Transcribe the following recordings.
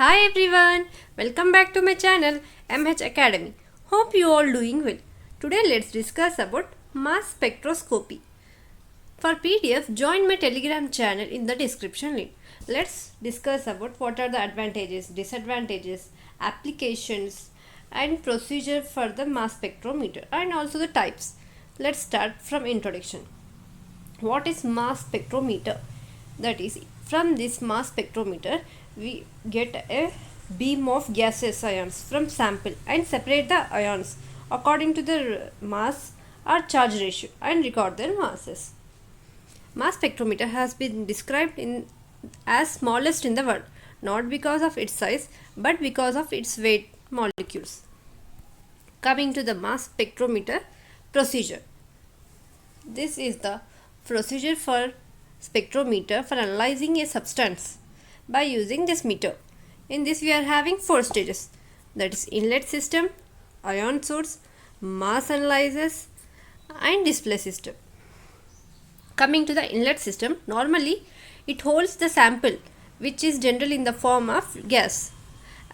Hi everyone, welcome back to my channel MH Academy. Hope you all doing well. Today let's discuss about mass spectroscopy. For PDF, join my Telegram channel in the description link. Let's discuss about what are the advantages, disadvantages, applications and procedure for the mass spectrometer and also the types. Let's start from introduction. What is mass spectrometer? That is, from this mass spectrometer we get a beam of gaseous ions from sample and separate the ions according to their mass or charge ratio and record their masses. Mass spectrometer has been described as smallest in the world, not because of its size but because of its weight molecules. Coming to the mass spectrometer procedure. This is the procedure for spectrometer for analyzing a substance by using this meter. In this we are having 4 stages, that is inlet system, ion source, mass analyzers and display system. Coming to the inlet system, normally it holds the sample which is generally in the form of gas,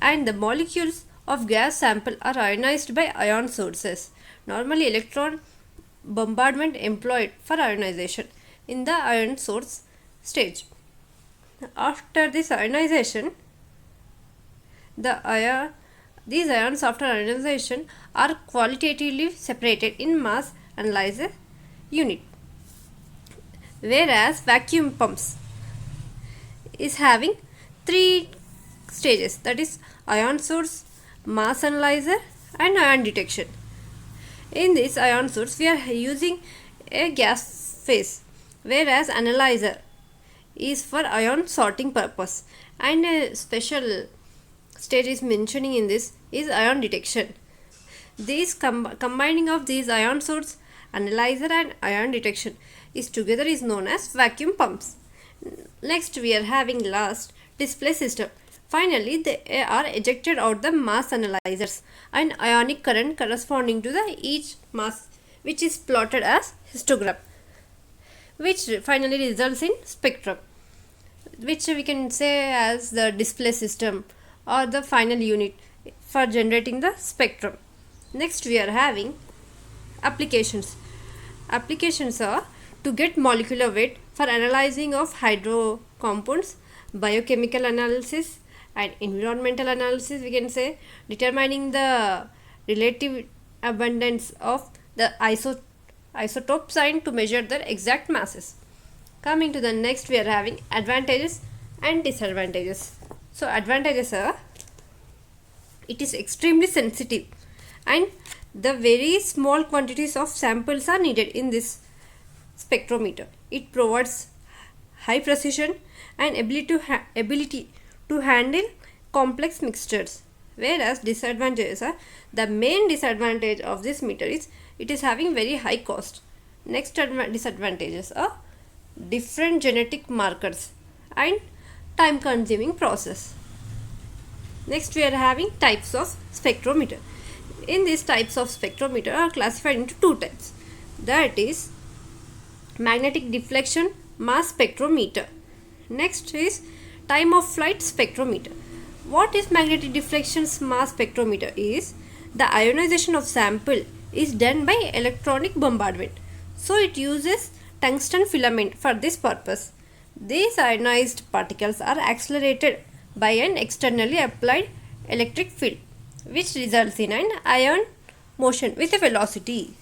and the molecules of gas sample are ionized by ion sources. Normally electron bombardment employed for ionization in the ion source stage. After this ionization, these ions after ionization are qualitatively separated in mass analyzer unit, whereas vacuum pumps is having 3 stages, that is ion source, mass analyzer and ion detection. In this ion source we are using a gas phase, whereas analyzer is for ion sorting purpose, and a special stage is mentioning in this is ion detection. This combining of these ion source, analyzer and ion detection is together is known as vacuum pumps. Next we are having last display system. Finally they are ejected out the mass analyzers and ionic current corresponding to the each mass, which is plotted as histogram, which finally results in spectrum, which we can say as the display system or the final unit for generating the spectrum. Next we are having applications. Applications are to get molecular weight for analyzing of hydro compounds, biochemical analysis and environmental analysis, we can say determining the relative abundance of the isotope sign to measure their exact masses. Coming to the next, we are having advantages and disadvantages. So advantages are, it is extremely sensitive and the very small quantities of samples are needed in this spectrometer. It provides high precision and ability to handle complex mixtures. Whereas disadvantages are, the main disadvantage of this meter is it is having very high cost. Next disadvantages are different genetic markers and time consuming process. Next we are having types of spectrometer. In these types of spectrometer are classified into 2 types, that is magnetic deflection mass spectrometer. Next is time of flight spectrometer. What is magnetic deflection mass spectrometer is, the ionization of sample is done by electronic bombardment, so it uses tungsten filament for this purpose. These ionized particles are accelerated by an externally applied electric field, which results in an ion motion with a velocity.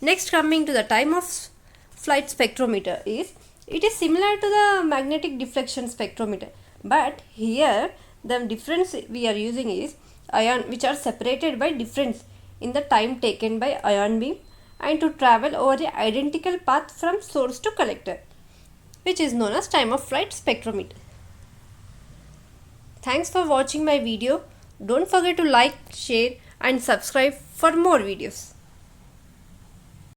Next, coming to the time of flight spectrometer is, it is similar to the magnetic deflection spectrometer, but here the difference we are using is ion which are separated by difference in the time taken by ion beam and to travel over the identical path from source to collector, which is known as time of flight spectrometer. Thanks for watching my video. Don't forget to like, share and subscribe for more videos.